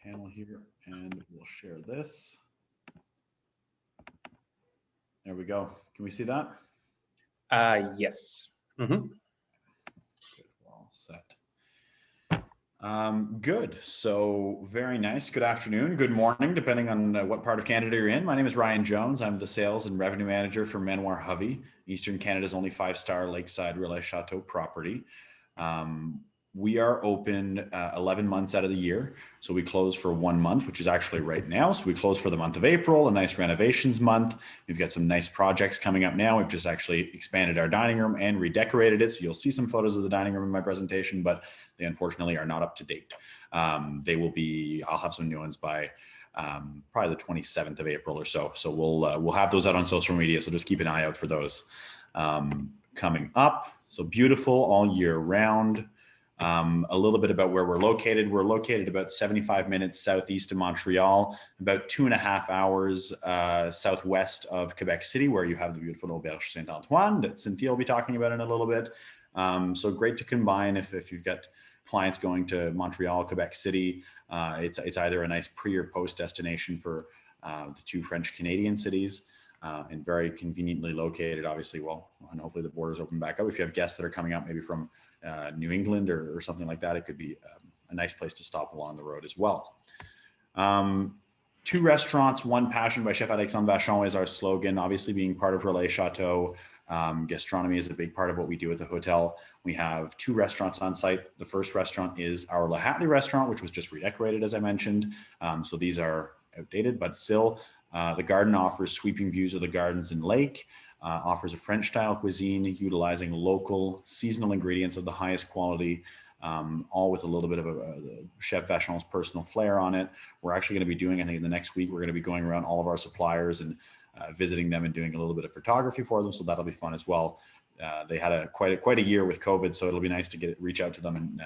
panel here and we'll share this. There we go. Can we see that? Yes. Good, we're all set. Good. So very nice. Good afternoon, good morning, depending on what part of Canada you're in. My name is Ryan Jones. I'm the sales and revenue manager for Manoir Hovey, Eastern Canada's only 5-star lakeside Relais Chateaux property. We are open 11 months out of the year. So we close for 1 month, which is actually right now. So we close for the month of April, a nice renovations month. We've got some nice projects coming up now. We've just actually expanded our dining room and redecorated it. So you'll see some photos of the dining room in my presentation, but they unfortunately are not up to date. They will be, I'll have some new ones by probably the 27th of April or so. So we'll have those out on social media. So just keep an eye out for those coming up. So beautiful all year round. A little bit about where we're located. We're located about 75 minutes southeast of Montreal, about 2.5 hours southwest of Quebec City, where you have the beautiful Auberge Saint-Antoine that Cynthia will be talking about in a little bit. So great to combine if you've got clients going to Montreal, Quebec City. It's either a nice pre or post destination for the two French Canadian cities. And very conveniently located, obviously, well, and hopefully the borders open back up. If you have guests that are coming out maybe from New England or something like that, it could be a nice place to stop along the road as well. 2 restaurants, 1 passion by Chef Alexandre Vachon is our slogan, obviously being part of Relais Chateaux. Gastronomy is a big part of what we do at the hotel. We have 2 restaurants on site. The first restaurant is our La Hatley restaurant, which was just redecorated, as I mentioned. So these are outdated, but still the garden offers sweeping views of the gardens and lake. Offers a French style cuisine utilizing local seasonal ingredients of the highest quality, all with a little bit of a Chef Vachon's personal flair on it. We're actually going to be doing, I think in the next week, we're going to be going around all of our suppliers and visiting them and doing a little bit of photography for them. So that'll be fun as well. They had quite a year with COVID, so it'll be nice to reach out to them and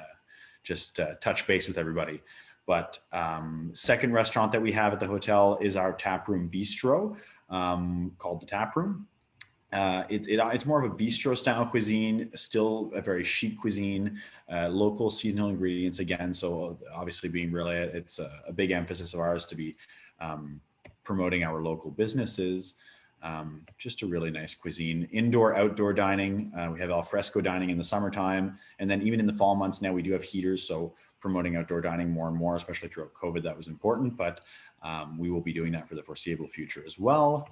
just touch base with everybody. But second restaurant that we have at the hotel is our taproom bistro called the Taproom. It's more of a bistro style cuisine, still a very chic cuisine, local seasonal ingredients again. So obviously being Relais, it's a big emphasis of ours to be promoting our local businesses. Just a really nice cuisine, indoor, outdoor dining. We have al fresco dining in the summertime. And then even in the fall months now, we do have heaters. So promoting outdoor dining more and more, especially throughout COVID, that was important, but we will be doing that for the foreseeable future as well.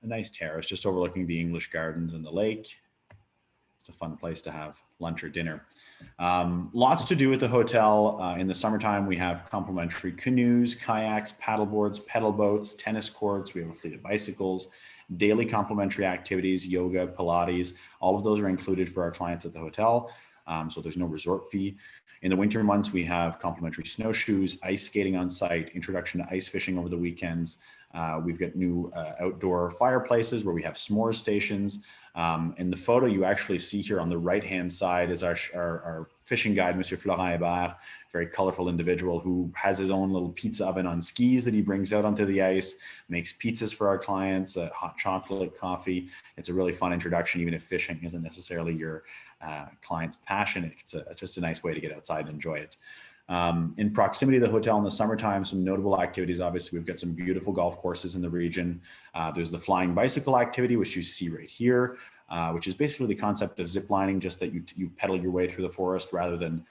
A nice terrace just overlooking the English gardens and the lake. It's a fun place to have lunch or dinner. Lots to do at the hotel. In the summertime, we have complimentary canoes, kayaks, paddleboards, pedal boats, tennis courts. We have a fleet of bicycles, daily complimentary activities, yoga, Pilates. All of those are included for our clients at the hotel. So there's no resort fee. In the winter months, we have complimentary snowshoes, ice skating on site, introduction to ice fishing over the weekends. We've got new outdoor fireplaces where we have s'mores stations. In the photo you actually see here on the right-hand side is our fishing guide, Monsieur Florent Hébert, very colorful individual who has his own little pizza oven on skis that he brings out onto the ice, makes pizzas for our clients, hot chocolate, coffee. It's a really fun introduction, even if fishing isn't necessarily your client's passion. It's just a nice way to get outside and enjoy it. In proximity to the hotel in the summertime, some notable activities. Obviously, we've got some beautiful golf courses in the region. There's the flying bicycle activity, which you see right here, which is basically the concept of zip lining, just that you pedal your way through the forest rather than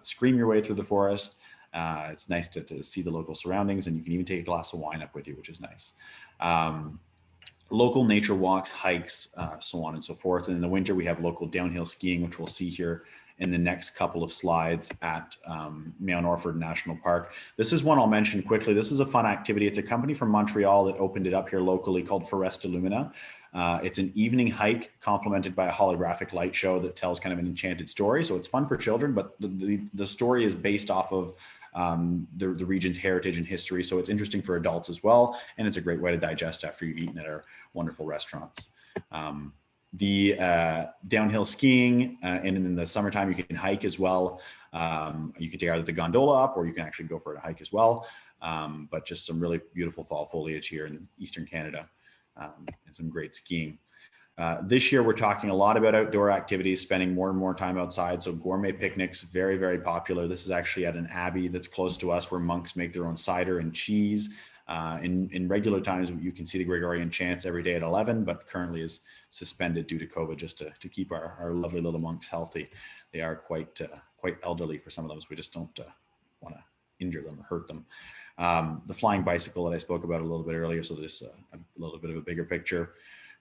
scream your way through the forest. It's nice to see the local surroundings, and you can even take a glass of wine up with you, which is nice. Local nature walks, hikes, so on and so forth. And in the winter, we have local downhill skiing, which we'll see here in the next couple of slides at Mount Orford National Park. This is one I'll mention quickly. This is a fun activity. It's a company from Montreal that opened it up here locally called Foresta Lumina. It's an evening hike complemented by a holographic light show that tells kind of an enchanted story. So it's fun for children, but the story is based off of the region's heritage and history. So it's interesting for adults as well. And it's a great way to digest after you've eaten at our wonderful restaurants. The downhill skiing, and in the summertime, you can hike as well. You can take either the gondola up or you can actually go for a hike as well. But just some really beautiful fall foliage here in Eastern Canada and some great skiing. This year, we're talking a lot about outdoor activities, spending more and more time outside. So gourmet picnics, very, very popular. This is actually at an abbey that's close to us where monks make their own cider and cheese. In regular times, you can see the Gregorian chants every day at 11, but currently is suspended due to COVID, just to keep our lovely little monks healthy. They are quite elderly for some of them, so we just don't want to injure them or hurt them. The flying bicycle that I spoke about a little bit earlier, so there's a little bit of a bigger picture.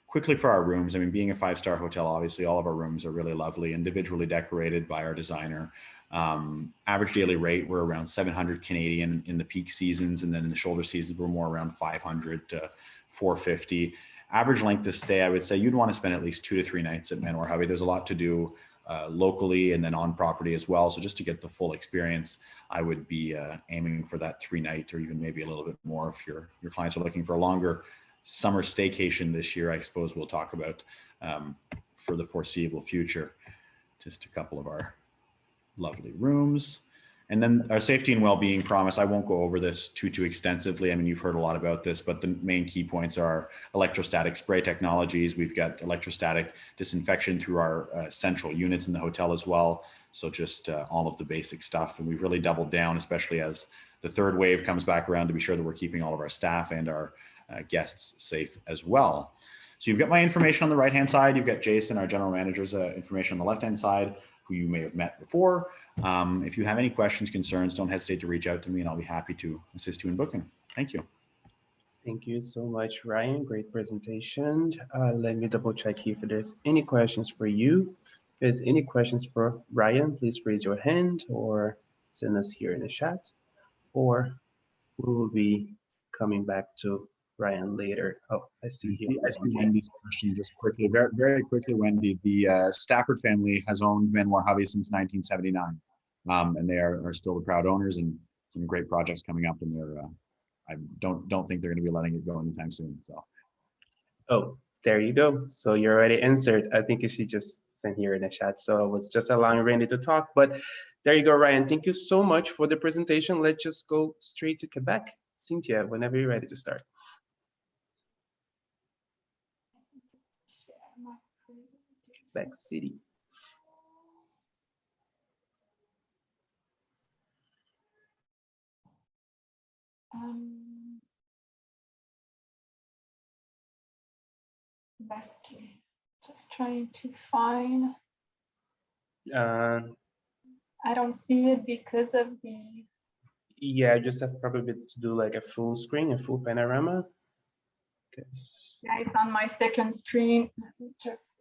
Quickly for our rooms, I mean, being a 5-star hotel, obviously all of our rooms are really lovely, individually decorated by our designer. Average daily rate, we're around 700 Canadian in the peak seasons, and then in the shoulder seasons, we're more around 500 to 450. Average length of stay, I would say you'd want to spend at least 2 to 3 nights at Manoir Hubby. There's a lot to do locally and then on property as well. So just to get the full experience, I would be aiming for that 3-night or even maybe a little bit more if your clients are looking for a longer summer staycation this year, I suppose we'll talk about for the foreseeable future. Just a couple of our lovely rooms. And then our safety and well-being promise, I won't go over this too extensively. I mean, you've heard a lot about this, but the main key points are electrostatic spray technologies. We've got electrostatic disinfection through our central units in the hotel as well. So just all of the basic stuff. And we've really doubled down, especially as the third wave comes back around, to be sure that we're keeping all of our staff and our guests safe as well. So you've got my information on the right-hand side. You've got Jason, our general manager's information on the left-hand side, who you may have met before. If you have any questions, concerns, don't hesitate to reach out to me and I'll be happy to assist you in booking. Thank you. Thank you so much, Ryan. Great presentation. Let me double check if there's any questions for you. If there's any questions for Ryan, please raise your hand or send us here in the chat, or we will be coming back to Ryan later. Oh, I see here. I see Wendy's question just quickly, very quickly, Wendy. The Stafford family has owned Manoir Hubby since 1979, and they are still the proud owners, and some great projects coming up. And they're, I don't think they're going to be letting it go anytime soon. So, oh, there you go. So you already answered. I think she just sent here in the chat. So I was just allowing Randy to talk, but there you go, Ryan. Thank you so much for the presentation. Let's just go straight to Quebec. Cynthia, whenever you're ready to start. Quebec City. Basically, just trying to find. I don't see it because of the. Yeah, I just have probably to do like a full screen, a full panorama. Yeah, it's on my second screen. Just.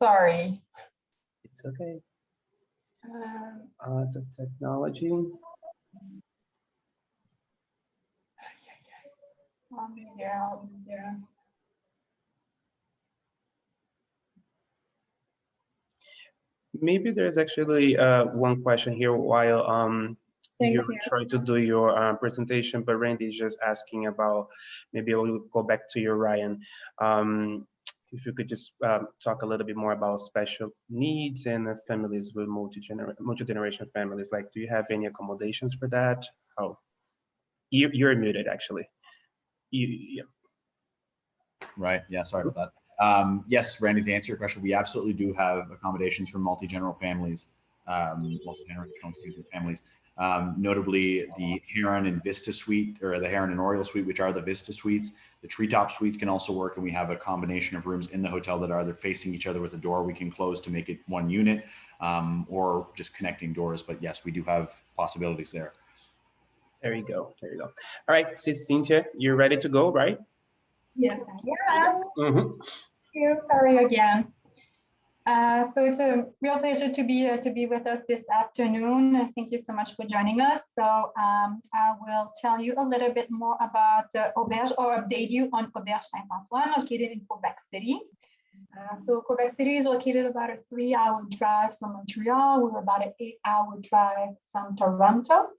Sorry. It's okay. It's a technology. I'll be there. Maybe there's actually one question here while you're trying to do your presentation, but Randy's just asking about, maybe we'll go back to you, Ryan. If you could just talk a little bit more about special needs and families with multi-generation families. Like, do you have any accommodations for that? Oh, you're muted actually. Yeah. Right. Yeah. Sorry about that. Yes, Randy, to answer your question, we absolutely do have accommodations for multi-generational families, families. Notably the Heron and Vista Suite, or the Heron and Oriole Suite, which are the Vista Suites. The Treetop Suites can also work, and we have a combination of rooms in the hotel that are either facing each other with a door we can close to make it one unit, or just connecting doors. But yes, we do have possibilities there. There you go. There you go. All right, Cynthia, you're ready to go, right? Yes, I am. Sorry again. So it's a real pleasure to be with us this afternoon. Thank you so much for joining us. So I will tell you a little bit more about Auberge, or update you on Auberge Saint-Antoine, located in Quebec City. So Quebec City is located about a 3-hour drive from Montreal. We're about an 8-hour drive from Toronto.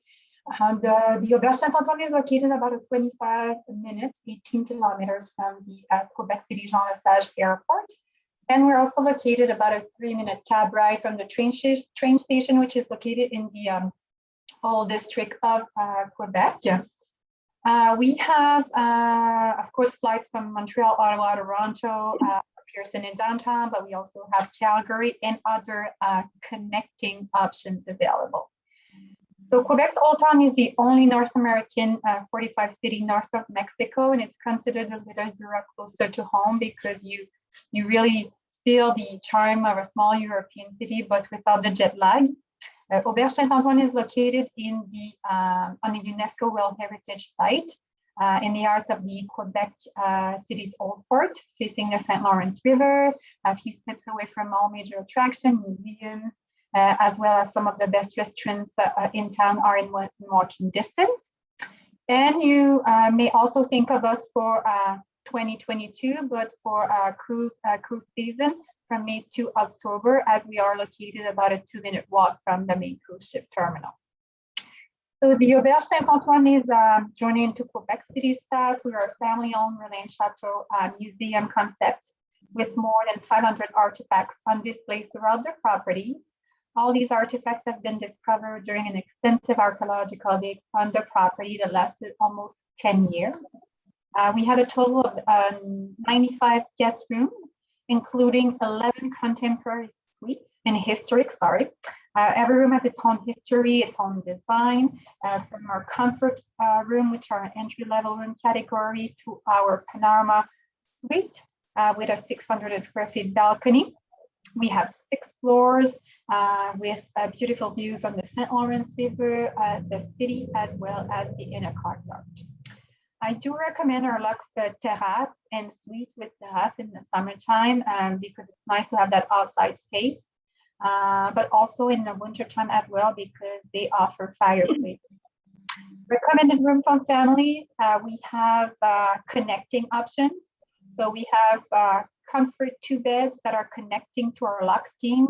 The Auberge Saint-Antoine is located about a 25-minute, 18 kilometers from the Quebec City Jean Lesage Airport. And we're also located about a 3-minute cab ride from the train station, which is located in the whole district of Quebec. We have, of course, flights from Montreal, Ottawa, Toronto, Pearson in downtown, but we also have Calgary and other connecting options available. So Quebec's Old Town is the only North American 45 city north of Mexico, and it's considered a little Europe closer to home because you really feel the charm of a small European city, but without the jet lag. Auberge Saint-Antoine is located in the on the UNESCO World Heritage Site in the heart of the Quebec city's old port, facing the St. Lawrence River, a few steps away from all major attractions, museums, as well as some of the best restaurants in town are in walking distance. And you may also think of us for 2022, but for cruise season from May to October, as we are located about a 2-minute walk from the main cruise ship terminal. So the Auberge Saint-Antoine is joining into Quebec City status. We are a family-owned Relais Chateaux museum concept with more than 500 artifacts on display throughout the property. All these artifacts have been discovered during an extensive archaeological dig on the property that lasted almost 10 years. We have a total of 95 guest rooms, including 11 contemporary suites and historic, every room has its own history, its own design, from our comfort room, which are an entry-level room category, to our panorama suite with a 600 square feet balcony. We have 6 floors with beautiful views on the St. Lawrence River, the city, as well as the inner courtyard. I do recommend our luxe terrace and suite with terrace in the summertime because it's nice to have that outside space, but also in the wintertime as well because they offer fireplace. Recommended room for families, we have connecting options. So we have comfort 2 beds that are connecting to our Luxe King,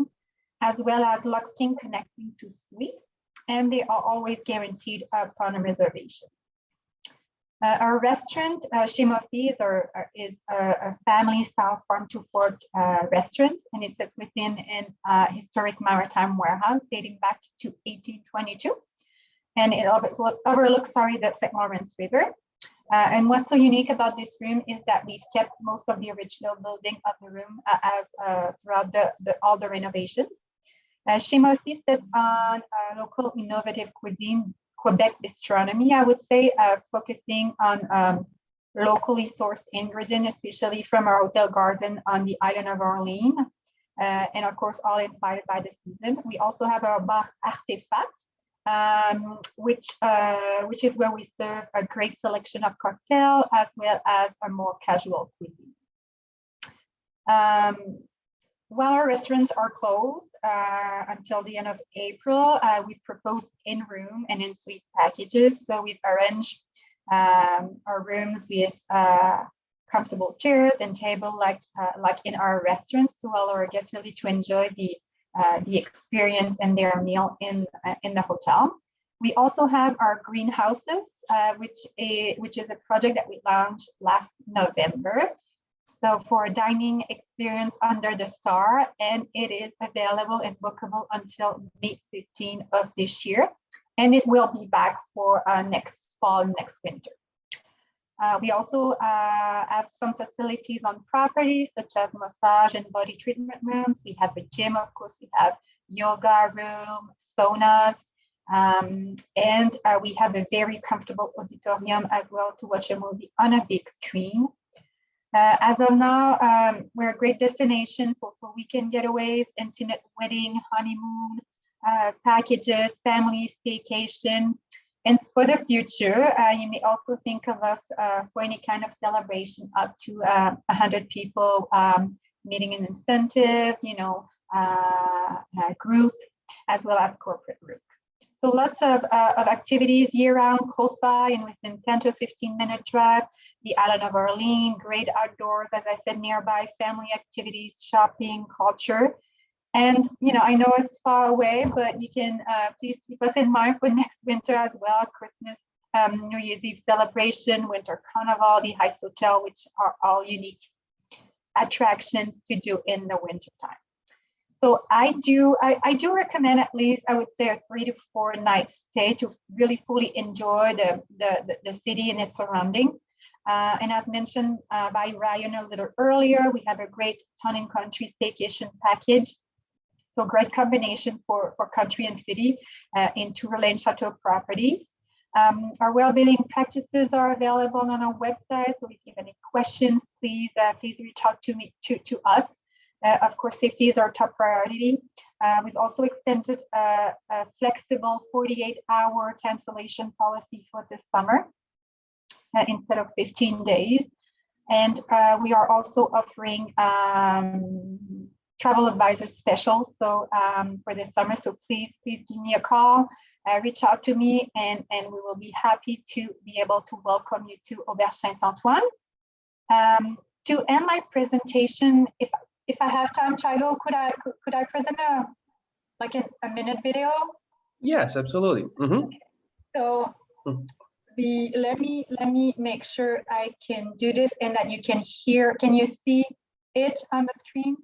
as well as Luxe King connecting to suites, and they are always guaranteed upon a reservation. Our restaurant, Chez Murphy, is a family-style farm-to-fork restaurant, and it sits within an historic maritime warehouse dating back to 1822, and it overlooks the St. Lawrence River. And what's so unique about this room is that we've kept most of the original building of the room throughout all the renovations. Chez Murphy sits on local innovative cuisine, Quebec gastronomy, I would say, focusing on locally sourced ingredients, especially from our hotel garden on the island of Orleans, and of course, all inspired by the season. We also have our bar Artefact, which is where we serve a great selection of cocktails as well as a more casual cuisine. While our restaurants are closed until the end of April, we propose in-room and in-suite packages. So we've arranged our rooms with comfortable chairs and table like in our restaurants to allow our guests really to enjoy the experience and their meal in the hotel. We also have our greenhouses, which is a project that we launched last November. So for a dining experience under the star, and it is available and bookable until May 15 of this year, and it will be back for next fall, next winter. We also have some facilities on property, such as massage and body treatment rooms. We have a gym, of course, we have yoga room, saunas, and we have a very comfortable auditorium as well to watch a movie on a big screen. As of now, we're a great destination for weekend getaways, intimate wedding, honeymoon packages, family staycation. And for the future, you may also think of us for any kind of celebration up to 100 people, meeting an incentive, group, as well as corporate group. So lots of activities year-round, close by and within 10 to 15-minute drive. The island of Orleans, great outdoors, as I said, nearby, family activities, shopping, culture. And, I know it's far away, but you can please keep us in mind for next winter as well. Christmas, New Year's Eve celebration, Winter Carnival, the Ice Hotel, which are all unique attractions to do in the winter time. So I do recommend at least, I would say, a 3 to 4 night stay to really fully enjoy the city and its surrounding. And as mentioned by Ryan a little earlier, we have a great town and country staycation package. So great combination for country and city into Relais Chateaux properties. Our well-being practices are available on our website. So if you have any questions, please reach out to us. Of course, safety is our top priority. We've also extended a flexible 48-hour cancellation policy for this summer instead of 15 days. And we are also offering travel advisor special for this summer. So please give me a call, reach out to me, and we will be happy to be able to welcome you to Auberge Saint-Antoine. To end my presentation, if I have time, Chigo, could I present a minute video? Yes, absolutely. Mm-hmm. So let me make sure I can do this and that you can hear. Can you see it on the screen?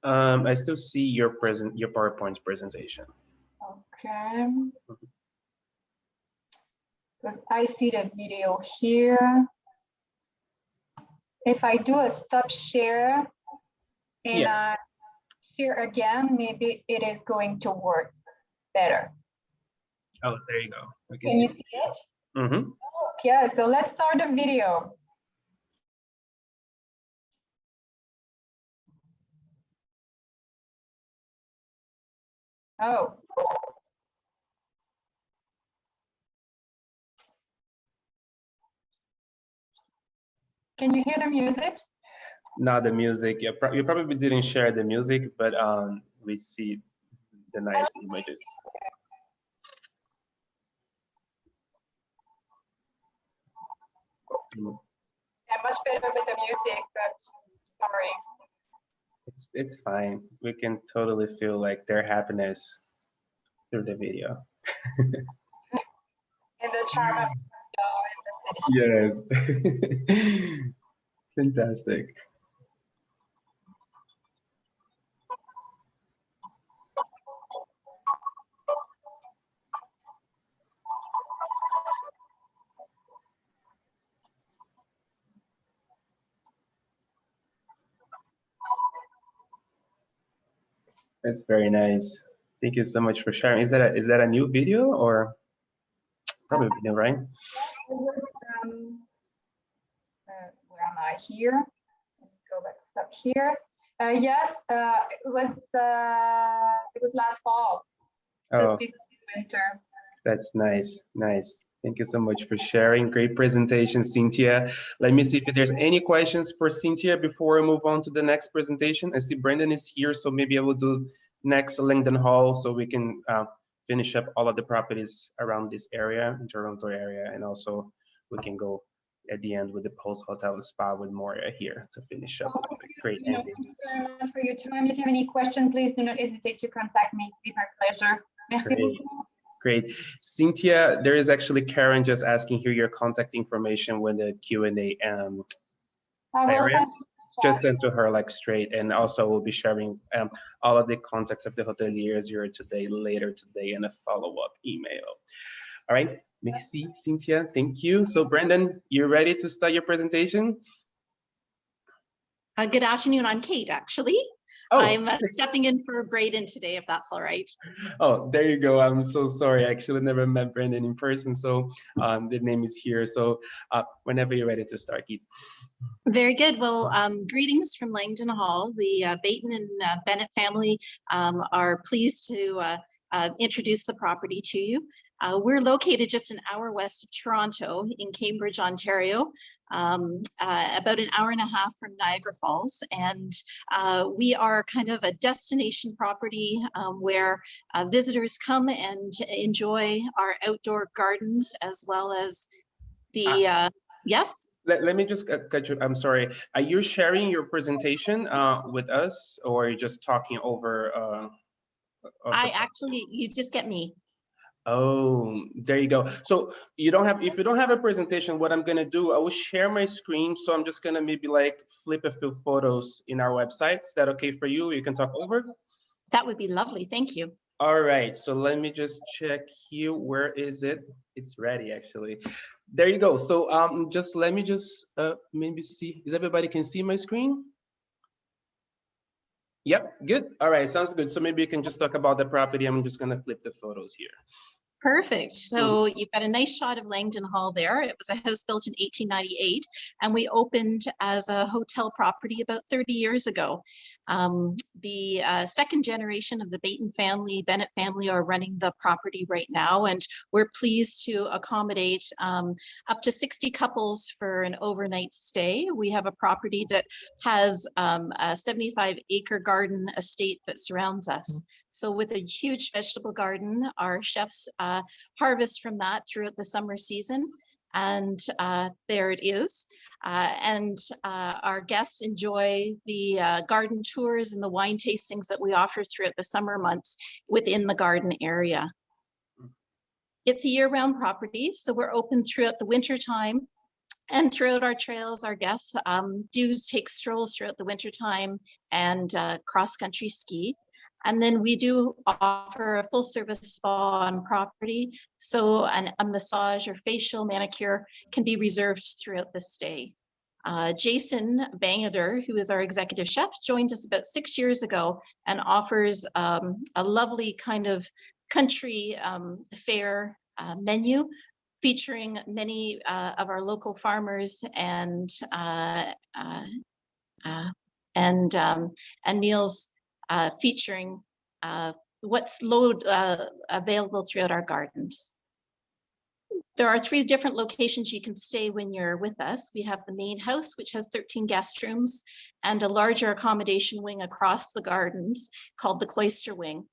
I still see your PowerPoint presentation. Okay. Because I see the video here. If I do a stop share and share again, maybe it is going to work better. Oh, there you go. Can you see it? Mm-hmm. Okay, so let's start the video. Oh. Can you hear the music? Not the music. You probably didn't share the music, but we see the nice images. Yeah, much better with the music, but sorry. It's fine. We can totally feel like their happiness through the video. And the charm of the city. Yes. Fantastic. That's very nice. Thank you so much for sharing. Is that a new video or probably new, right? Where am I here? Let me go back, stop here. Yes, it was last fall, just before winter. That's nice, nice. Thank you so much for sharing. Great presentation, Cynthia. Let me see if there's any questions for Cynthia before we move on to the next presentation. I see Brendan is here, so maybe I will do next Langdon Hall so we can finish up all of the properties around this area, in Toronto area, and also we can go at the end with the Post Hotel and Spa with Moria here to finish up. Great ending. Thank you very much for your time. If you have any questions, please do not hesitate to contact me. It'll be my pleasure. Merci beaucoup. Great. Cynthia, there is actually Karen just asking here your contact information when the Q&A area. Just send to her like straight, and also we'll be sharing all of the contacts of the hoteliers here today, later today, in a follow-up email. All right, merci, Cynthia, thank you. So Brendan, you ready to start your presentation? Good afternoon, I'm Kate, actually. Oh. I'm stepping in for Braden today, if that's all right. Oh, there you go. I'm so sorry. I actually never met Brendan in person, so the name is here. So whenever you're ready to start, Keith. Very good. Well, greetings from Langdon Hall. The Baton and Bennett family are pleased to introduce the property to you. We're located just an hour west of Toronto in Cambridge, Ontario, about an hour and a half from Niagara Falls. And we are kind of a destination property where visitors come and enjoy our outdoor gardens, as well as the, yes? Let me just cut you. I'm sorry. Are you sharing your presentation with us, or are you just talking over? You just get me. Oh, there you go. So you don't have, if you don't have a presentation, what I'm gonna do, I will share my screen. So I'm just gonna maybe like flip a few photos in our website. Is that okay for you? You can talk over? That would be lovely. Thank you. All right, so let me just check here. Where is it? It's ready, actually. There you go. So just let me just maybe see. Is everybody can see my screen? Yep, good. All right, sounds good. So maybe you can just talk about the property. I'm just gonna flip the photos here. Perfect. So you've got a nice shot of Langdon Hall there. It was a house built in 1898, and we opened as a hotel property about 30 years ago. The second generation of the Bennett family are running the property right now, and we're pleased to accommodate up to 60 couples for an overnight stay. We have a property that has a 75-acre garden estate that surrounds us. So with a huge vegetable garden, our chefs harvest from that throughout the summer season. And there it is. Our guests enjoy the garden tours and the wine tastings that we offer throughout the summer months within the garden area. It's a year-round property, so we're open throughout the winter time. And throughout our trails, our guests do take strolls throughout the winter time and cross-country ski. And then we do offer a full service spa on property. So a massage or facial manicure can be reserved throughout the stay. Jason Bangader, who is our executive chef, joined us about 6 years ago and offers a lovely kind of country fare menu featuring many of our local farmers and meals featuring what's available throughout our gardens. There are 3 different locations you can stay when you're with us. We have the main house, which has 13 guest rooms, and a larger accommodation wing across the gardens called the Cloister Wing.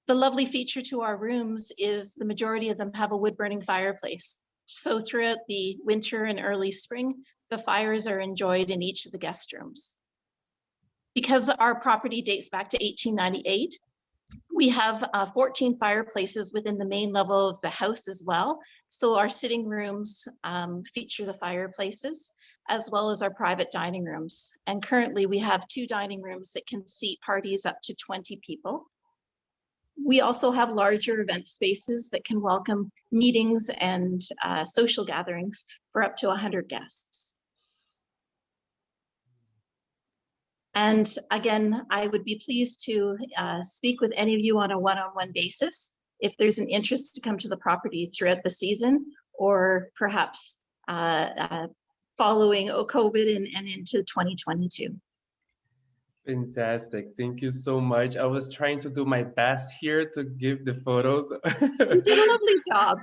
The lovely feature to our rooms is the majority of them have a wood-burning fireplace. So throughout the winter and early spring, the fires are enjoyed in each of the guest rooms. Because our property dates back to 1898, we have 14 fireplaces within the main level of the house as well. So our sitting rooms feature the fireplaces, as well as our private dining rooms. And currently we have 2 dining rooms that can seat parties up to 20 people. We also have larger event spaces that can welcome meetings and social gatherings for up to 100 guests. And again, I would be pleased to speak with any of you on a one-on-one basis if there's an interest to come to the property throughout the season, or perhaps following COVID and into 2022. Fantastic. Thank you so much. I was trying to do my best here to give the photos. You did a lovely job.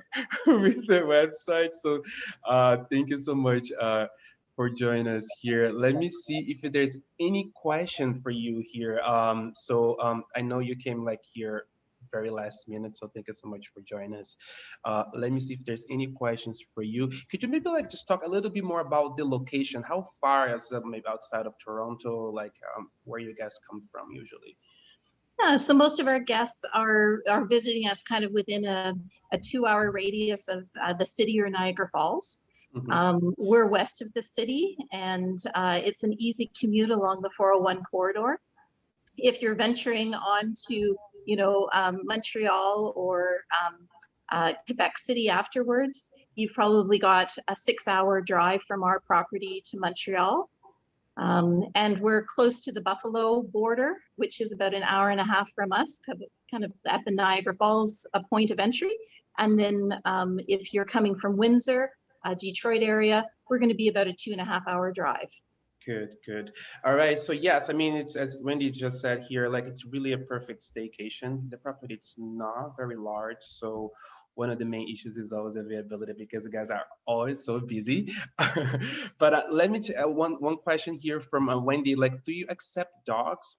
With the website. So thank you so much for joining us here. Let me see if there's any question for you here. I know you came like here very last minute, so thank you so much for joining us. Let me see if there's any questions for you. Could you maybe like just talk a little bit more about the location? How far is maybe outside of Toronto, like where you guys come from usually? Yeah, so most of our guests are visiting us kind of within a 2-hour radius of the city or Niagara Falls. Mm-hmm. We're west of the city, and it's an easy commute along the 401 corridor. If you're venturing on to, Montreal or Quebec City afterwards, you've probably got a 6-hour drive from our property to Montreal. And we're close to the Buffalo border, which is about an hour and a half from us, kind of at the Niagara Falls point of entry. And then if you're coming from Windsor, Detroit area, we're going to be about a 2.5-hour drive. Good. All right. So yes, I mean, it's as Wendy just said here, like it's really a perfect staycation. The property, it's not very large. So one of the main issues is always availability because the guys are always so busy. But let me one question here from Wendy, like, do you accept dogs?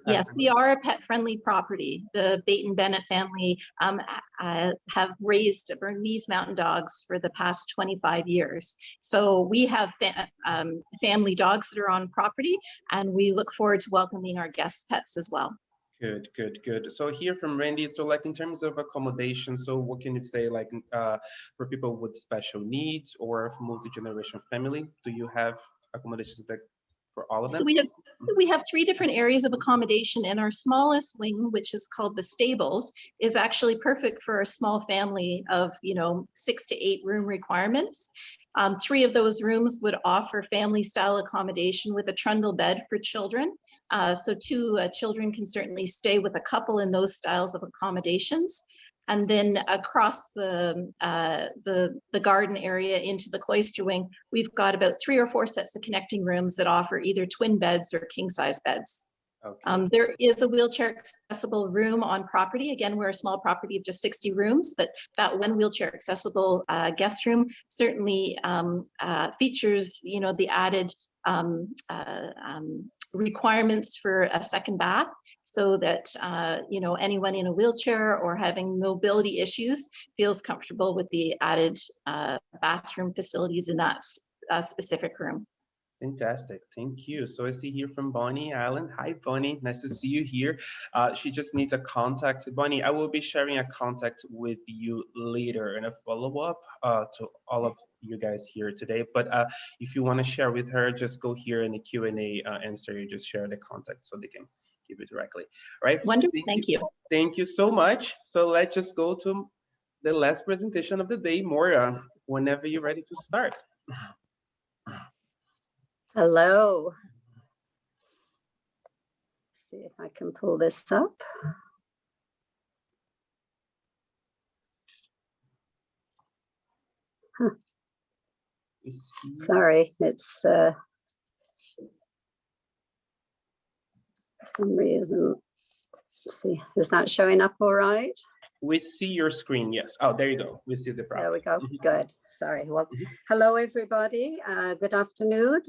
Yes, we are a pet-friendly property. The Bennett family have raised Bernese Mountain Dogs for the past 25 years. So we have family dogs that are on property, and we look forward to welcoming our guests' pets as well. Good. So here from Randy, so like in terms of accommodation, so what can you say like for people with special needs or multi-generational family, do you have accommodations that for all of them? So we have 3 different areas of accommodation, and our smallest wing, which is called the stables, is actually perfect for a small family of 6 to 8 room requirements. 3 of those rooms would offer family style accommodation with a trundle bed for children. So 2 children can certainly stay with a couple in those styles of accommodations. And then across the garden area into the cloister wing, we've got about 3 or 4 sets of connecting rooms that offer either twin beds or king size beds. Okay. There is a wheelchair accessible room on property. Again, we're a small property of just 60 rooms, but that one wheelchair accessible guest room certainly features, the added requirements for a second bath, so that anyone in a wheelchair or having mobility issues feels comfortable with the added bathroom facilities in that specific room. Fantastic, thank you. So I see here from Bonnie Allen. Hi, Bonnie, nice to see you here. She just needs a contact. Bonnie, I will be sharing a contact with you later in a follow-up to all of you guys here today. But if you want to share with her, just go here in the Q&A answer. You just share the contact so they can give it directly. All right. Wonderful. Thank you. Thank you so much. So let's just go to the last presentation of the day, Moira, whenever you're ready to start. Hello. Let's see if I can pull this up. Huh. Sorry, it's for some reason. Let's see, is that showing up all right? We see your screen, yes. Oh, there you go. We see the browser. There we go. Good. Sorry. Well, hello, everybody. Good afternoon.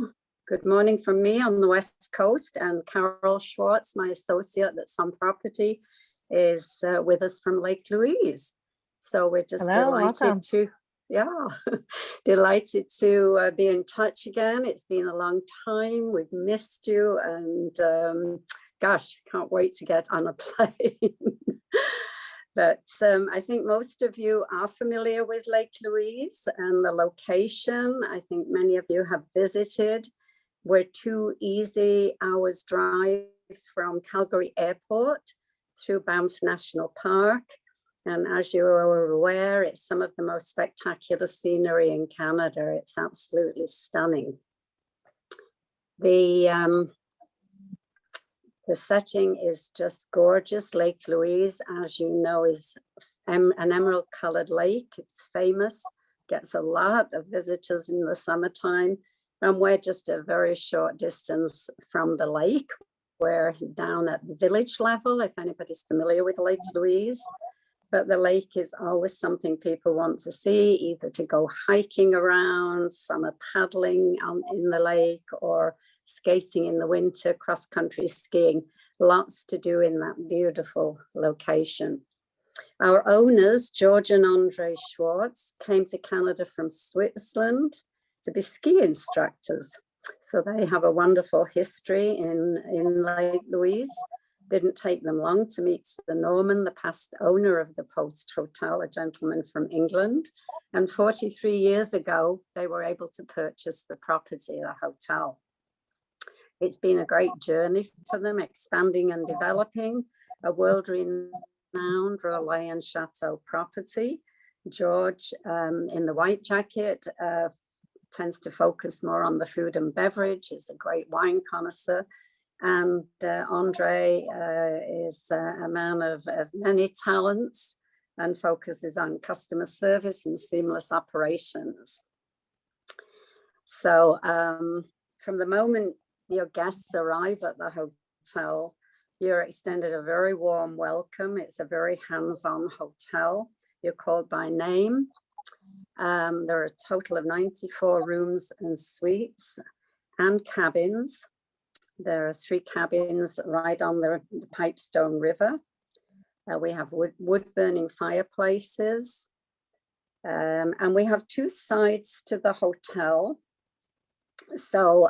Good morning from me on the West Coast, and Carol Schwartz, my associate at Sun Property, is with us from Lake Louise. So we're just delighted to, delighted to be in touch again. It's been a long time. We've missed you, and gosh, can't wait to get on a plane. But I think most of you are familiar with Lake Louise and the location. I think many of you have visited. We're 2 easy hours drive from Calgary Airport through Banff National Park. And as you are aware, it's some of the most spectacular scenery in Canada. It's absolutely stunning. The setting is just gorgeous. Lake Louise, as you know, is an emerald colored lake. It's famous, gets a lot of visitors in the summertime. And we're just a very short distance from the lake. We're down at the village level, if anybody's familiar with Lake Louise. But the lake is always something people want to see, either to go hiking around, summer paddling in the lake, or skating in the winter, cross-country skiing. Lots to do in that beautiful location. Our owners, George and Andre Schwartz, came to Canada from Switzerland to be ski instructors. So they have a wonderful history in Lake Louise. Didn't take them long to meet Sir Norman, the past owner of the Post Hotel, a gentleman from England. And 43 years ago, they were able to purchase the property, the hotel. It's been a great journey for them, expanding and developing a world-renowned Relais Chateaux property. George, in the white jacket, tends to focus more on the food and beverage, is a great wine connoisseur. And Andre is a man of many talents and focuses on customer service and seamless operations. So from the moment your guests arrive at the hotel, you're extended a very warm welcome. It's a very hands-on hotel. You're called by name. There are a total of 94 rooms and suites and cabins. There are 3 cabins right on the Pipestone River. We have wood-burning fireplaces. And we have 2 sides to the hotel. So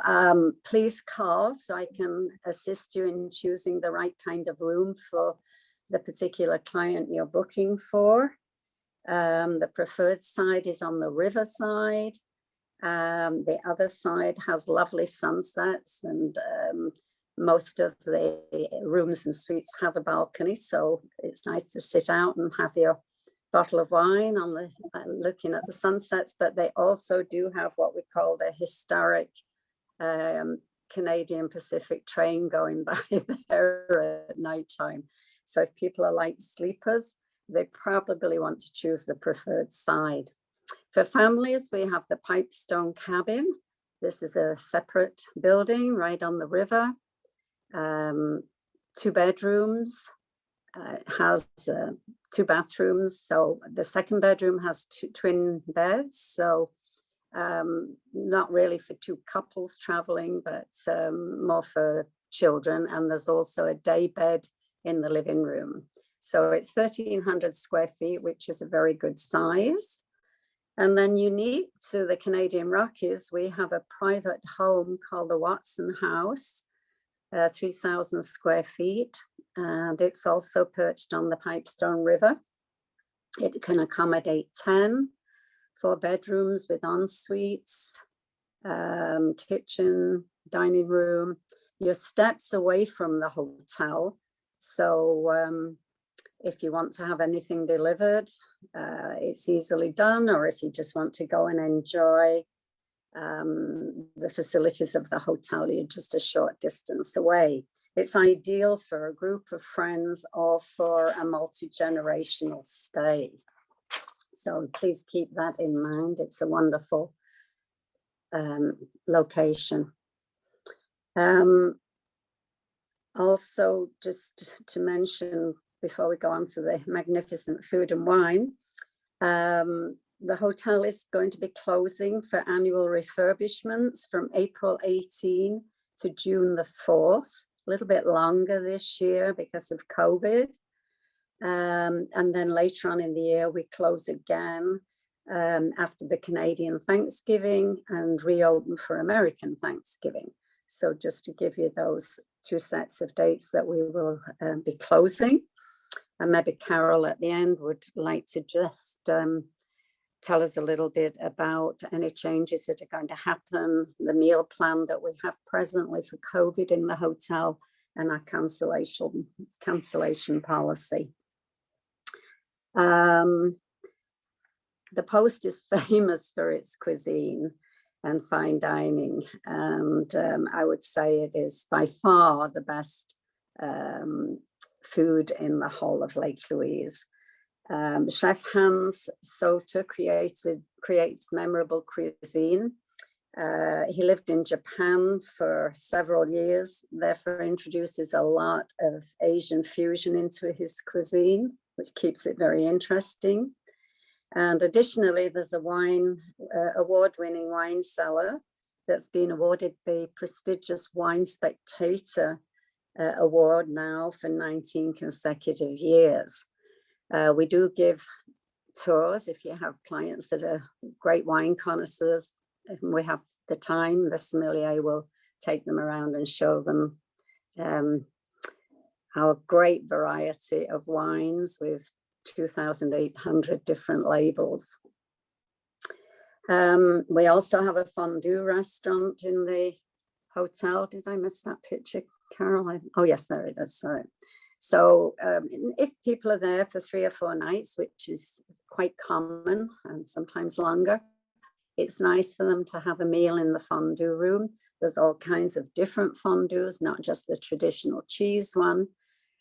please call so I can assist you in choosing the right kind of room for the particular client you're booking for. The preferred side is on the river side, The other side has lovely sunsets, and most of the rooms and suites have a balcony, so it's nice to sit out and have your bottle of wine on the looking at the sunsets. But they also do have what we call the historic Canadian Pacific train going by there at nighttime. So if people are light sleepers, they probably want to choose the preferred side. For families, we have the Pipestone Cabin. This is a separate building right on the river. 2 bedrooms, has 2 bathrooms. So the second bedroom has 2 twin beds. So not really for 2 couples traveling, but more for children. And there's also a day bed in the living room. So it's 1,300 square feet, which is a very good size. And then unique to the Canadian Rockies, we have a private home called the Watson House, 3,000 square feet. And it's also perched on the Pipestone River. It can accommodate 10, 4 bedrooms with en-suites, kitchen, dining room. You're steps away from the hotel. So if you want to have anything delivered, it's easily done, or if you just want to go and enjoy the facilities of the hotel, you're just a short distance away. It's ideal for a group of friends or for a multi-generational stay. So please keep that in mind. It's a wonderful location. Also, just to mention before we go on to the magnificent food and wine, the hotel is going to be closing for annual refurbishments from April 18 to June the 4th, a little bit longer this year because of COVID. And then later on in the year, we close again after the Canadian Thanksgiving and reopen for American Thanksgiving. So just to give you those 2 sets of dates that we will be closing. And maybe Carol at the end would like to just tell us a little bit about any changes that are going to happen, the meal plan that we have presently for COVID in the hotel, and our cancellation policy. The Post is famous for its cuisine and fine dining, and I would say it is by far the best food in the whole of Lake Louise. Chef Hans Soter creates memorable cuisine. He lived in Japan for several years, therefore introduces a lot of Asian fusion into his cuisine, which keeps it very interesting. And additionally, there's a award-winning wine cellar that's been awarded the prestigious Wine Spectator Award now for 19 consecutive years. We do give tours if you have clients that are great wine connoisseurs. If we have the time, the sommelier will take them around and show them our great variety of wines with 2,800 different labels. We also have a fondue restaurant in the hotel. Did I miss that picture, Carol? Oh yes, there it is, sorry. So if people are there for 3 or 4 nights, which is quite common and sometimes longer, it's nice for them to have a meal in the fondue room. There's all kinds of different fondues, not just the traditional cheese one,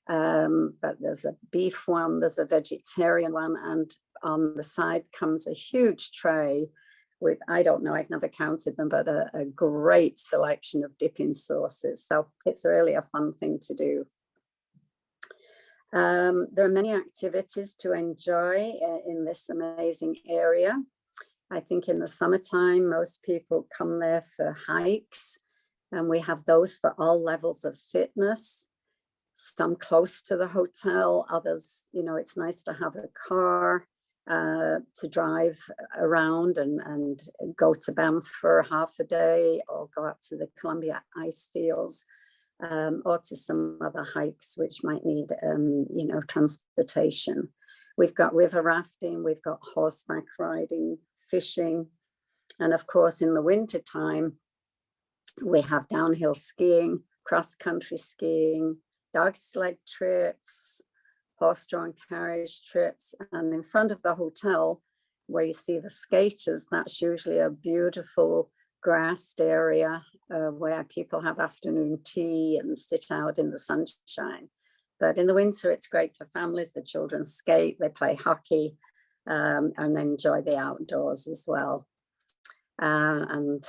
but there's a beef one, there's a vegetarian one, and on the side comes a huge tray with, I don't know, I've never counted them, but a great selection of dipping sauces. So it's really a fun thing to do. There are many activities to enjoy in this amazing area. I think in the summertime, most people come there for hikes, and we have those for all levels of fitness. Some close to the hotel, others, you know, it's nice to have a car to drive around and go to Banff for half a day, or go up to the Columbia ice fields, or to some other hikes which might need, you know, transportation. We've got river rafting, we've got horseback riding, fishing, And of course, in the winter time, we have downhill skiing, cross-country skiing, dog sled trips, horse-drawn carriage trips. And in front of the hotel, where you see the skaters, that's usually a beautiful grassed area where people have afternoon tea and sit out in the sunshine. But in the winter, it's great for families. The children skate, they play hockey, and enjoy the outdoors as well. And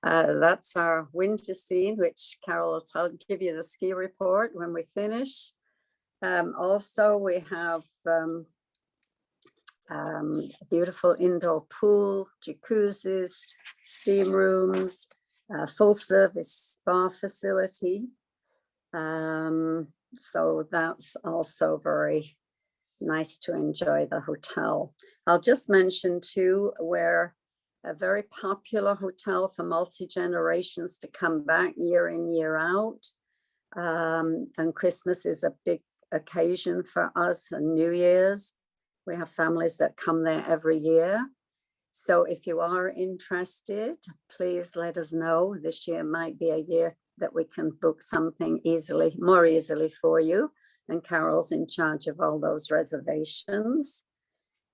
that's our winter scene, which Carol will give you the ski report when we finish. Also, we have a beautiful indoor pool, jacuzzis, steam rooms, full service spa facility. So that's also very nice to enjoy the hotel. I'll just mention too, we're a very popular hotel for multi-generations to come back year in, year out. And Christmas is a big occasion for us, and New Year's. We have families that come there every year. So if you are interested, please let us know. This year might be a year that we can book something more easily for you. And Carol's in charge of all those reservations.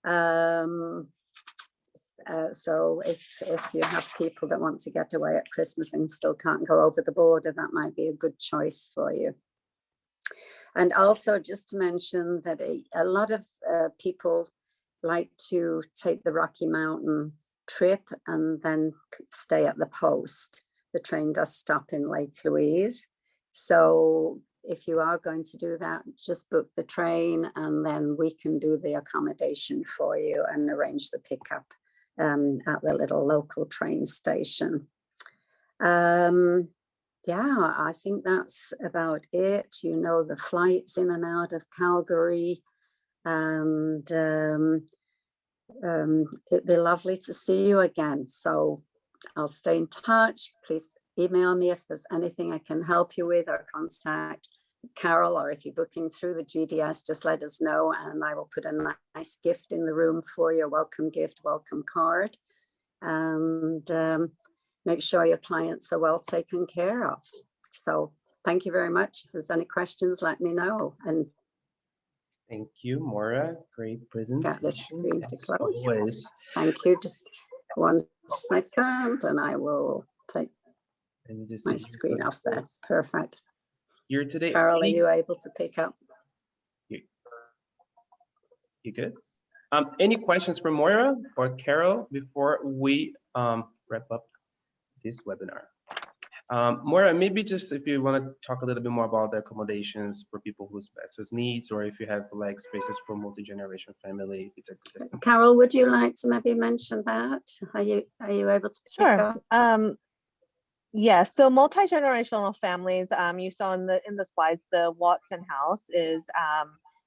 So if you have people that want to get away at Christmas and still can't go over the border, that might be a good choice for you. And also just to mention that a lot of people like to take the Rocky Mountain trip and then stay at the post. The train does stop in Lake Louise. So if you are going to do that, just book the train and then we can do the accommodation for you and arrange the pickup at the little local train station. Yeah, I think that's about it. You know, the flights in and out of Calgary, and it'd be lovely to see you again. So I'll stay in touch. Please email me if there's anything I can help you with, or contact Carol, or if you're booking through the GDS, just let us know and I will put a nice gift in the room for you, a welcome gift, welcome card, and make sure your clients are well taken care of. So thank you very much. If there's any questions, let me know. And thank you, Maura. Great presentation. Got this screen to close. Always. Thank you. Just 1 second and I will take my screen off there. Perfect. Here today. Carol, are you able to pick up? You good? Any questions for Maura or Carol before we wrap up this webinar? Maura, maybe just if you want to talk a little bit more about the accommodations for people with special needs, or if you have like spaces for multi-generation family, it's a good. Carol, would you like to maybe mention that? Are you able to pick up? Yeah, so multi-generational families, you saw in the slides, the Watson House is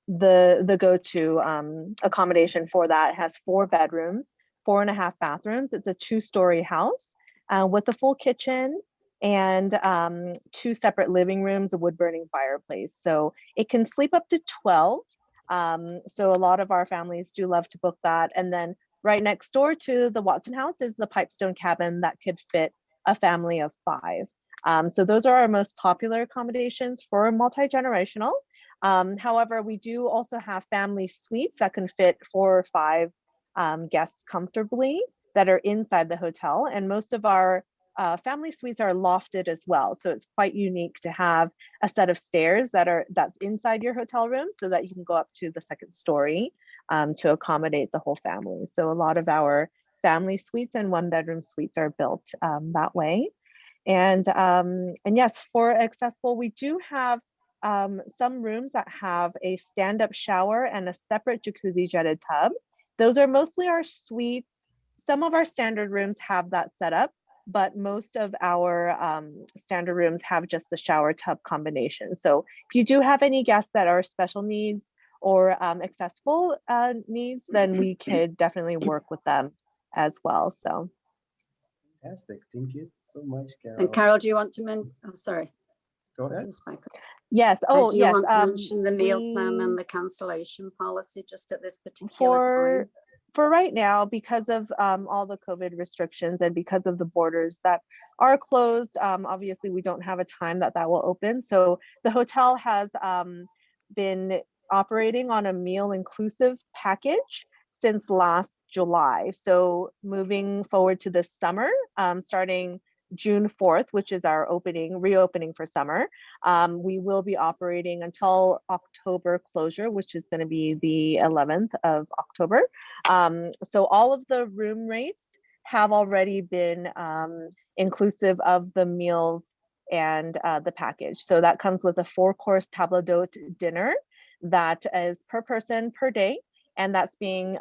the go-to accommodation for that. It has 4 bedrooms, 4.5 bathrooms. It's a 2-story house with a full kitchen and 2 separate living rooms, a wood-burning fireplace. So it can sleep up to 12. So a lot of our families do love to book that. And then right next door to the Watson House is the Pipestone Cabin that could fit a family of 5. So those are our most popular accommodations for multi-generational. However, we do also have family suites that can fit 4 or 5 guests comfortably that are inside the hotel. And most of our family suites are lofted as well. So it's quite unique to have a set of stairs that's inside your hotel room so that you can go up to the 2nd story to accommodate the whole family. So a lot of our family suites and 1-bedroom suites are built that way. And yes, for accessible, we do have some rooms that have a stand-up shower and a separate jacuzzi jetted tub. Those are mostly our suites. Some of our standard rooms have that set up, but most of our standard rooms have just the shower tub combination. So if you do have any guests that are special needs or accessible needs, then we could definitely work with them as well. So fantastic. Thank you so much, Carol. And Carol, do you want to sorry. Go ahead. Yes. Oh, do you yes. want to mention the meal plan and the cancellation policy just at this particular time? for right now, because of all the COVID restrictions and because of the borders that are closed, obviously we don't have a time that will open. So the hotel has been operating on a meal inclusive package since last July. So moving forward to this summer, starting June 4th, which is our reopening for summer, we will be operating until October closure, which is going to be the 11th of October. So all of the room rates have already been inclusive of the meals and the package. So that comes with a 4-course table d'hôte dinner that is per person per day, and that's being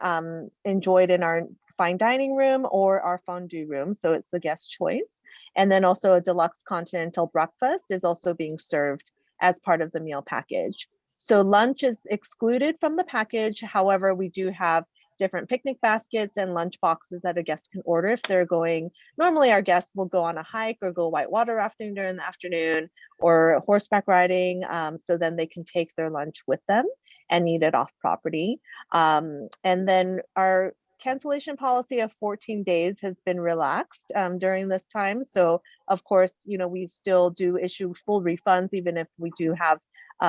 enjoyed in our fine dining room or our fondue room. So it's the guest choice. And then also a deluxe continental breakfast is also being served as part of the meal package. So lunch is excluded from the package. However, we do have different picnic baskets and lunch boxes that a guest can order if they're going. Normally our guests will go on a hike or go whitewater rafting during the afternoon or horseback riding. So then they can take their lunch with them and eat it off property. And then our cancellation policy of 14 days has been relaxed during this time. So of course, we still do issue full refunds, even if we do have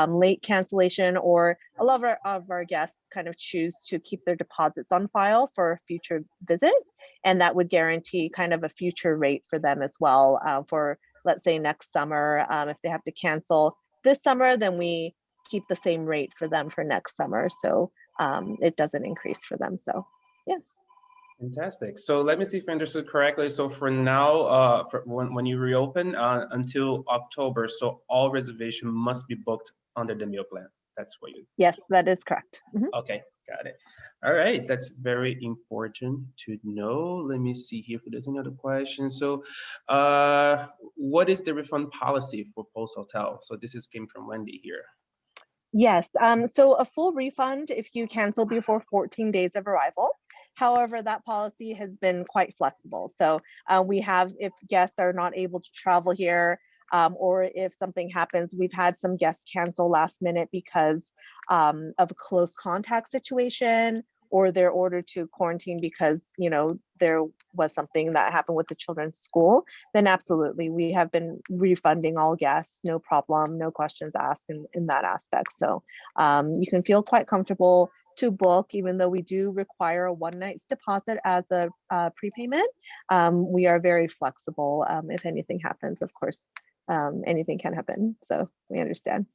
late cancellation, or a lot of our guests kind of choose to keep their deposits on file for a future visit. And that would guarantee kind of a future rate for them as well for, let's say, next summer. If they have to cancel this summer, then we keep the same rate for them for next summer. So it doesn't increase for them. So yeah. Fantastic. So let me see if I understood correctly. So for now, when you reopen until October, so all reservation must be booked under the meal plan. That's what you. Yes, that is correct. Okay, got it. All right, that's very important to know. Let me see here if there's any other questions. So what is the refund policy for Pulse Hotel? So this came from Wendy here. Yes, so a full refund if you cancel before 14 days of arrival. However, that policy has been quite flexible. So we have, if guests are not able to travel here, or if something happens, we've had some guests cancel last minute because of a close contact situation, or they're ordered to quarantine because, there was something that happened with the children's school, then absolutely, we have been refunding all guests, no problem, no questions asked in that aspect. So you can feel quite comfortable to book, even though we do require a one night's deposit as a prepayment. We are very flexible. If anything happens, of course, anything can happen. So we understand.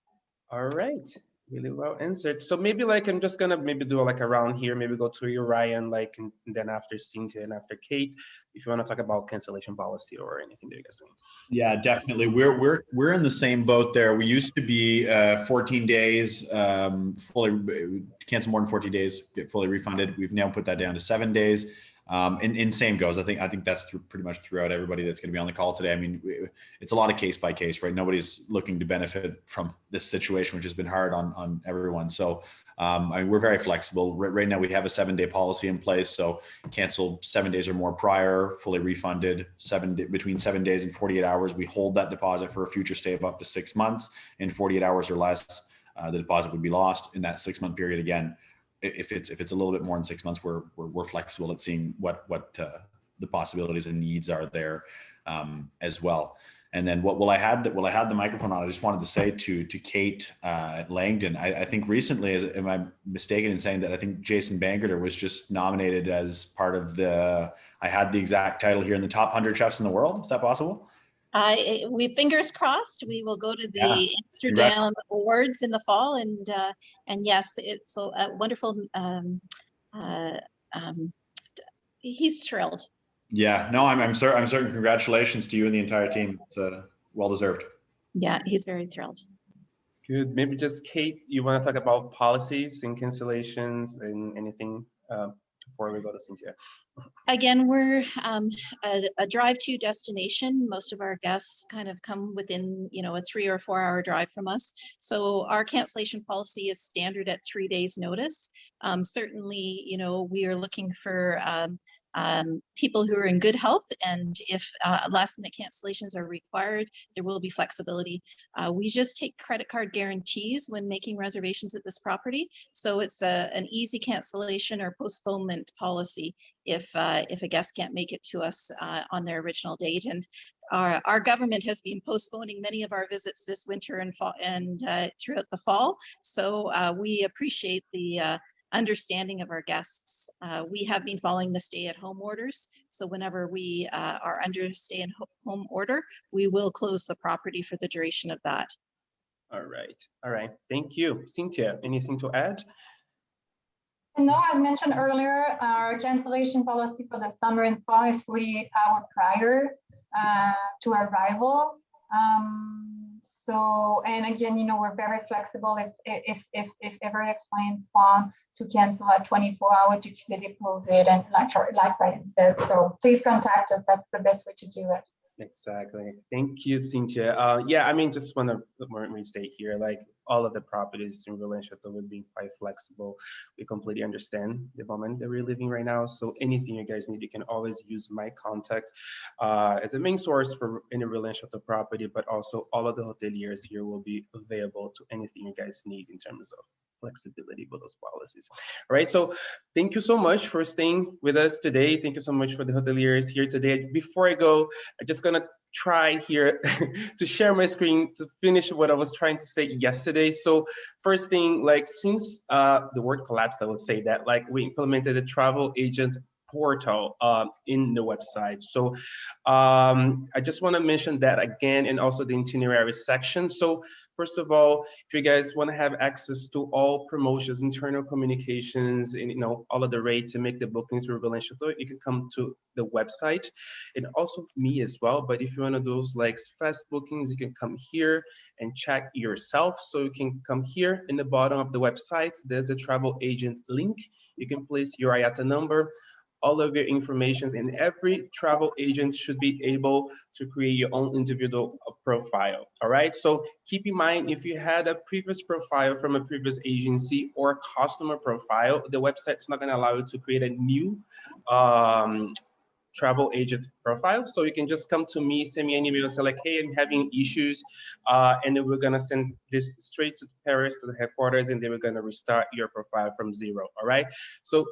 All right. Really well answered. So maybe I'm just gonna maybe do around here, maybe go to you, Ryan, and then after Cynthia and after Kate, if you want to talk about cancellation policy or anything that you guys doing. Yeah, definitely. We're in the same boat there. We used to be 14 days, fully cancel more than 14 days, get fully refunded. We've now put that down to 7 days. And same goes. I think that's pretty much throughout everybody that's going to be on the call today. I mean, it's a lot of case by case, right? Nobody's looking to benefit from this situation, which has been hard on everyone. So I mean, we're very flexible. Right now we have a 7-day policy in place. So cancel 7 days or more prior, fully refunded. Between 7 days and 48 hours, we hold that deposit for a future stay of up to 6 months. In 48 hours or less, the deposit would be lost. In that 6-month period, again, if it's a little bit more than 6 months, we're flexible at seeing what the possibilities and needs are there as well. And then while I had the microphone on, I just wanted to say to Kate Langdon, I think recently, am I mistaken in saying that I think Jason Bangerter was just nominated as part of I had the exact title here in the top 100 chefs in the world. Is that possible? We fingers crossed. We will go to the Amsterdam Awards in the fall, and yes, it's a wonderful. He's thrilled. Yeah, no, I'm certain. Congratulations to you and the entire team. It's well deserved. Yeah, he's very thrilled. Good. Maybe just Kate, you want to talk about policies and cancellations and anything before we go to Cynthia? Again, we're a drive-to destination. Most of our guests kind of come within, a 3 or 4 hour drive from us. So our cancellation policy is standard at 3 days notice. Certainly, you know, we are looking for people who are in good health, and if last minute cancellations are required, there will be flexibility. We just take credit card guarantees when making reservations at this property, so it's an easy cancellation or postponement policy if a guest can't make it to us on their original date. And our government has been postponing many of our visits this winter and fall and throughout the fall, so we appreciate the understanding of our guests. We have been following the stay-at-home orders, so whenever we are under stay-at-home order, we will close the property for the duration of that. All right. Thank you. Cynthia, anything to add? No, as mentioned earlier, our cancellation policy for the summer and fall is 48 hours prior to arrival. So, and again, you know, we're very flexible if ever the clients want to cancel at 24 hours to deposit it, and like Ryan said, so please contact us. That's the best way to do it. Exactly. Thank you, Cynthia. Yeah, I mean, just want to restate here, like all of the properties in Relais Chateaux would be quite flexible. We completely understand the moment that we're living right now. So anything you guys need, you can always use my contact as a main source for any Relais Chateaux property, but also all of the hoteliers here will be available to anything you guys need in terms of flexibility with those policies. All right, so thank you so much for staying with us today. Thank you so much for the hoteliers here today. Before I go, I'm just gonna try here to share my screen to finish what I was trying to say yesterday. So first thing, like since the word collapsed, I would say that like we implemented a travel agent portal in the website. So I just want to mention that again, and also the itinerary section. So first of all, if you guys want to have access to all promotions, internal communications, and you know all of the rates and make the bookings for Relais Chateaux, you can come to the website, and also me as well. But if you want to do those like fast bookings, you can come here and check yourself. So you can come here in the bottom of the website. There's a travel agent link. You can place your IATA number, all of your informations, and every travel agent should be able to create your own individual profile. All right, so keep in mind, if you had a previous profile from a previous agency or customer profile, the website's not going to allow you to create a new travel agent profile. So you can just come to me, send me an email, say like, hey, I'm having issues, and then we're gonna send this straight to Paris, to the headquarters, and then we're gonna restart your profile from zero, all right? So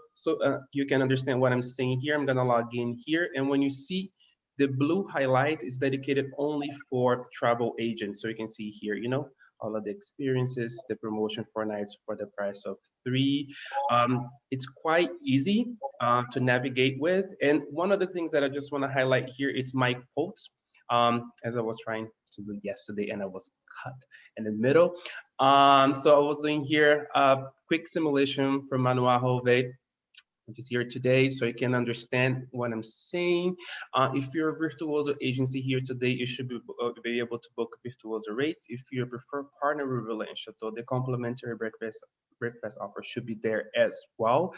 you can understand what I'm saying here. I'm gonna log in here, and when you see the blue highlight is dedicated only for travel agents. So you can see here, you know, all of the experiences, the promotion 4 nights for the price of 3. It's quite easy to navigate with. And one of the things that I just want to highlight here is my quotes, as I was trying to do yesterday and I was cut in the middle. So I was doing here a quick simulation from Manuel Hove, which is here today, so you can understand what I'm saying. If you're a virtuoso agency here today, you should be able to book virtuoso rates. If you prefer partner with Relais Chateaux, the complimentary breakfast offer should be there as well.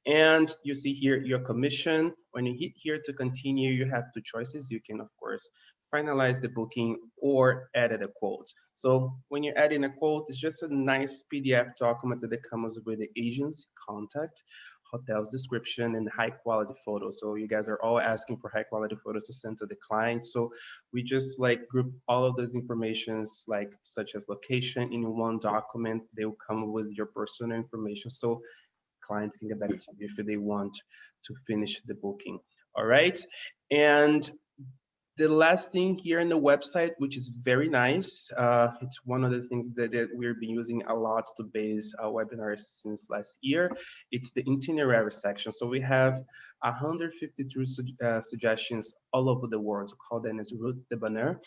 And you see here your commission. When you hit here to continue, you have 2 choices. You can, of course, finalize the booking or edit a quote. So when you're adding a quote, it's just a nice PDF document that comes with the agent's contact, hotel's description, and high quality photos. So you guys are all asking for high quality photos to send to the client. So we just like group all of those informations, like such as location, in one document. They will come with your personal information, so clients can get back to you if they want to finish the booking. All right, and the last thing here in the website, which is very nice, it's one of the things that we've been using a lot to base our webinars since last year. It's the itinerary section. So we have 152 suggestions all over the world. So call them as route de bonheur.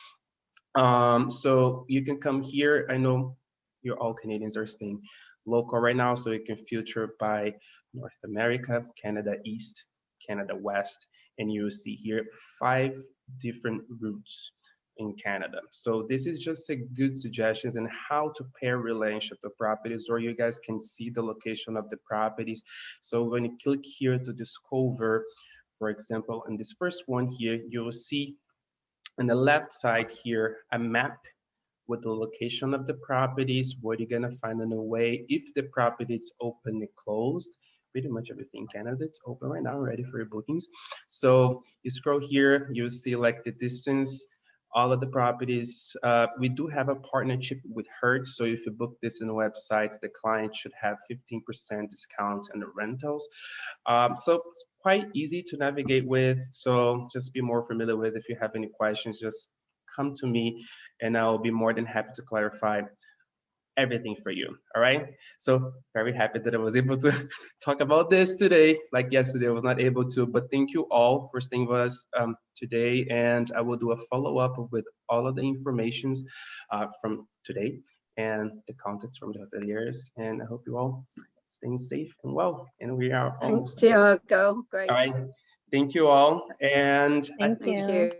So you can come here. I know you're all Canadians are staying local right now, so you can filter by North America, Canada East, Canada West, and you see here 5 different routes in Canada. So this is just a good suggestions on how to pair Relais Chateaux properties, or you guys can see the location of the properties. So when you click here to discover, for example, in this first one here, you will see on the left side here a map with the location of the properties, what you're gonna find on the way, if the property is open and closed. Pretty much everything in Canada, it's open right now, ready for your bookings. So you scroll here, you see like the distance, all of the properties. We do have a partnership with Hertz. So if you book this in the websites, the client should have 15% discount on the rentals. So it's quite easy to navigate with. So just be more familiar with. If you have any questions, just come to me and I'll be more than happy to clarify everything for you. All right. So very happy that I was able to talk about this today. Like yesterday, I was not able to, but thank you all for staying with us today. And I will do a follow-up with all of the informations from today and the contacts from the hoteliers. And I hope you all staying safe and well. And we are Thanks, Tiago. Great. All right. Thank you all. And Thank you.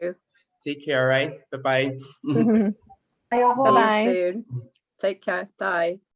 take care. All right. Bye-bye. Bye-bye. See you soon. Take care. Bye.